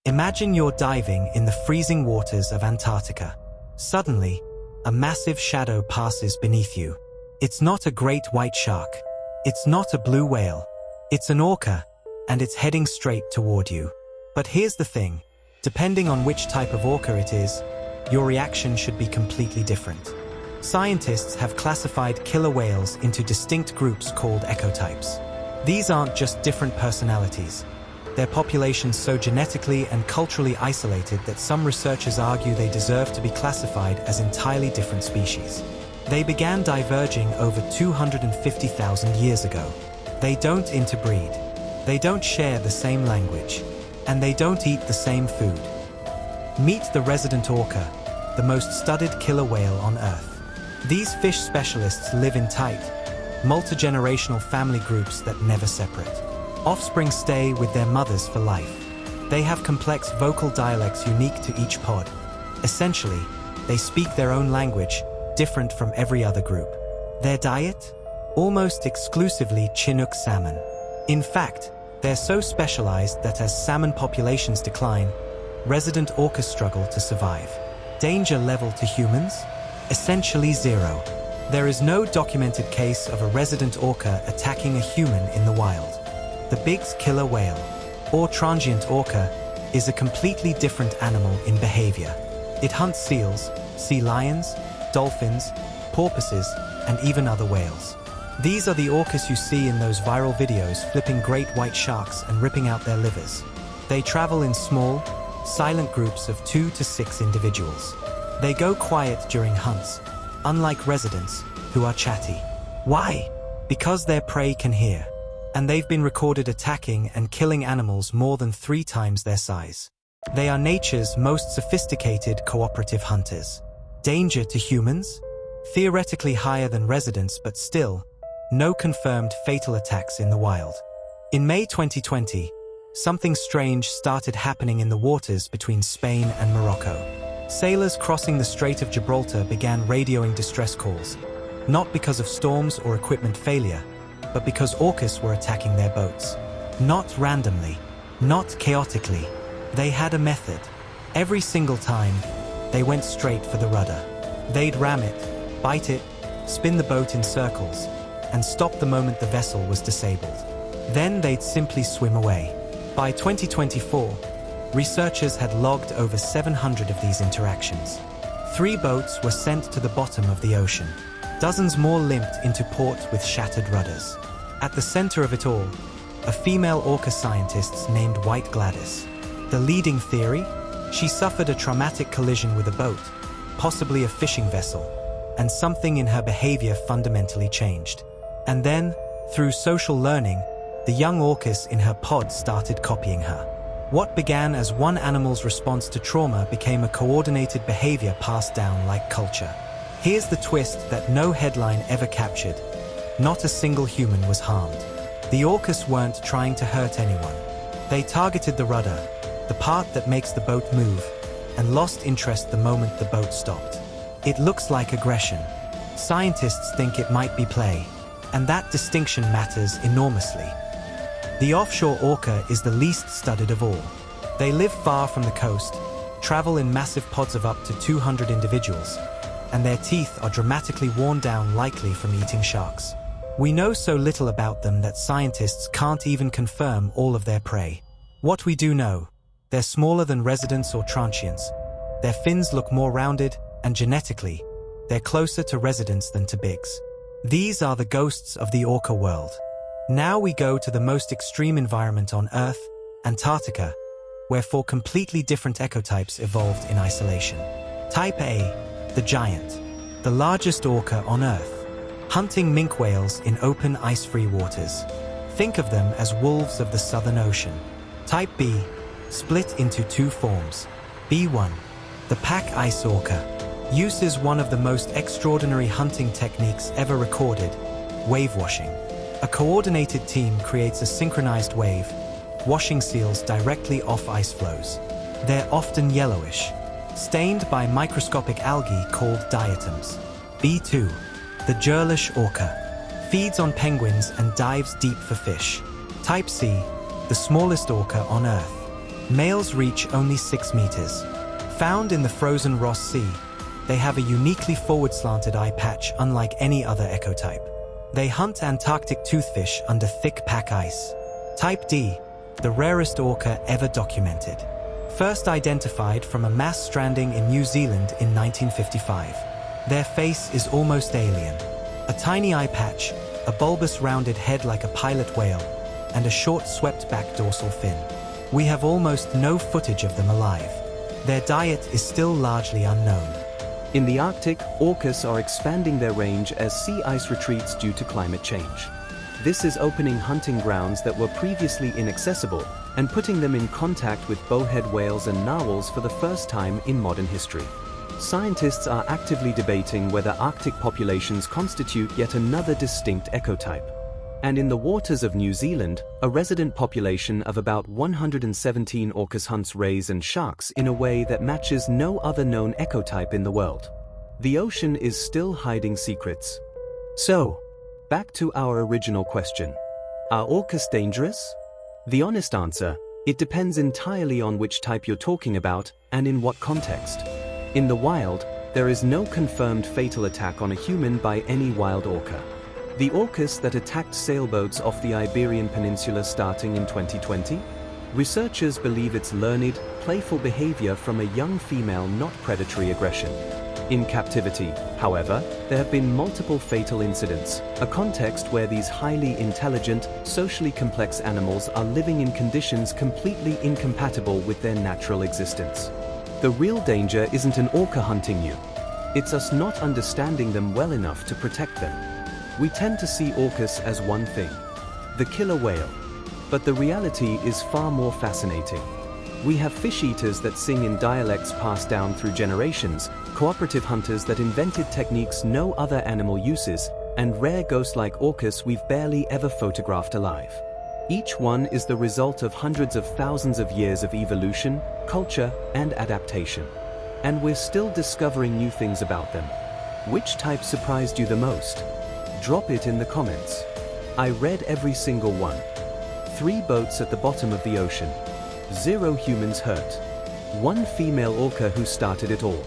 Imagine you're diving in the freezing waters of Antarctica. Suddenly, a massive shadow passes beneath you. It's not a great white shark. It's not a blue whale. It's an orca, and it's heading straight toward you. But here's the thing. Depending on which type of orca it is, your reaction should be completely different. Scientists have classified killer whales into distinct groups called ecotypes. These aren't just different personalities. They're populations so genetically and culturally isolated that some researchers argue they deserve to be classified as entirely different species. They began diverging over 250,000 years ago. They don't interbreed. They don't share the same language. And they don't eat the same food. Meet the resident orca, the most studied killer whale on Earth. These fish specialists live in tight, multi-generational family groups that never separate. Offspring stay with their mothers for life. They have complex vocal dialects unique to each pod. Essentially, they speak their own language, different from every other group. Their diet? Almost exclusively Chinook salmon. In fact, they're so specialized that as salmon populations decline, resident orcas struggle to survive. Danger level to humans? Essentially zero. There is no documented case of a resident orca attacking a human in the wild. The Bigg's killer whale, or Transient orca, is a completely different animal in behavior. It hunts seals, sea lions, dolphins, porpoises, and even other whales. These are the orcas you see in those viral videos flipping great white sharks and ripping out their livers. They travel in small, silent groups of 2 to 6 individuals. They go quiet during hunts, unlike residents, who are chatty. Why? Because their prey can hear. And they've been recorded attacking and killing animals more than 3 times their size. They are nature's most sophisticated cooperative hunters. Danger to humans? Theoretically higher than residents, but still, no confirmed fatal attacks in the wild. In May 2020, something strange started happening in the waters between Spain and Morocco. Sailors crossing the Strait of Gibraltar began radioing distress calls, not because of storms or equipment failure, but because orcas were attacking their boats. Not randomly, not chaotically. They had a method. Every single time, they went straight for the rudder. They'd ram it, bite it, spin the boat in circles, and stop the moment the vessel was disabled. Then they'd simply swim away. By 2024, researchers had logged over 700 of these interactions. 3 boats were sent to the bottom of the ocean. Dozens more limped into port with shattered rudders. At the center of it all, a female orca scientist named White Gladys. The leading theory? She suffered a traumatic collision with a boat, possibly a fishing vessel, and something in her behavior fundamentally changed. And then, through social learning, the young orcas in her pod started copying her. What began as one animal's response to trauma became a coordinated behavior passed down like culture. Here's the twist that no headline ever captured. Not a single human was harmed. The orcas weren't trying to hurt anyone. They targeted the rudder, the part that makes the boat move, and lost interest the moment the boat stopped. It looks like aggression. Scientists think it might be play, and that distinction matters enormously. The offshore orca is the least studied of all. They live far from the coast, travel in massive pods of up to 200 individuals, and their teeth are dramatically worn down, likely from eating sharks. We know so little about them that scientists can't even confirm all of their prey. What we do know, they're smaller than residents or transients. Their fins look more rounded, and genetically, they're closer to residents than to bigs. These are the ghosts of the orca world. Now we go to the most extreme environment on Earth, Antarctica, where 4 completely different ecotypes evolved in isolation. Type A, the giant, the largest orca on Earth, hunting minke whales in open ice-free waters. Think of them as wolves of the Southern Ocean. Type B, split into 2 forms. B1, the pack ice orca, uses one of the most extraordinary hunting techniques ever recorded, wave washing. A coordinated team creates a synchronized wave, washing seals directly off ice floes. They're often yellowish, stained by microscopic algae called diatoms. B2, the Gibraltar orca, feeds on penguins and dives deep for fish. Type C, the smallest orca on Earth, Males reach only 6 meters. Found in the frozen Ross Sea, they have a uniquely forward-slanted eye patch unlike any other ecotype. They hunt Antarctic toothfish under thick pack ice. Type D, the rarest orca ever documented. First identified from a mass stranding in New Zealand in 1955. Their face is almost alien. A tiny eye patch, a bulbous rounded head like a pilot whale, and a short swept-back dorsal fin. We have almost no footage of them alive. Their diet is still largely unknown. In the Arctic, orcas are expanding their range as sea ice retreats due to climate change. This is opening hunting grounds that were previously inaccessible and putting them in contact with bowhead whales and narwhals for the first time in modern history. Scientists are actively debating whether Arctic populations constitute yet another distinct ecotype. And in the waters of New Zealand, a resident population of about 117 orcas hunts rays and sharks in a way that matches no other known ecotype in the world. The ocean is still hiding secrets. So, back to our original question. Are orcas dangerous? The honest answer, it depends entirely on which type you're talking about and in what context. In the wild, there is no confirmed fatal attack on a human by any wild orca. The orcas that attacked sailboats off the Iberian Peninsula starting in 2020? Researchers believe it's learned, playful behavior from a young female, not predatory aggression. In captivity, however, there have been multiple fatal incidents, a context where these highly intelligent, socially complex animals are living in conditions completely incompatible with their natural existence. The real danger isn't an orca hunting you. It's us not understanding them well enough to protect them. We tend to see orcas as one thing, the killer whale. But the reality is far more fascinating. We have fish eaters that sing in dialects passed down through generations, cooperative hunters that invented techniques no other animal uses, and rare ghost-like orcas we've barely ever photographed alive. Each one is the result of hundreds of thousands of years of evolution, culture, and adaptation. And we're still discovering new things about them. Which type surprised you the most? Drop it in the comments. I read every single one. 3 boats at the bottom of the ocean. 0 humans hurt. 1 female orca who started it all.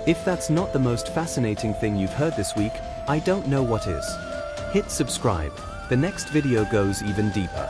If that's not the most fascinating thing you've heard this week, I don't know what is. Hit subscribe. The next video goes even deeper.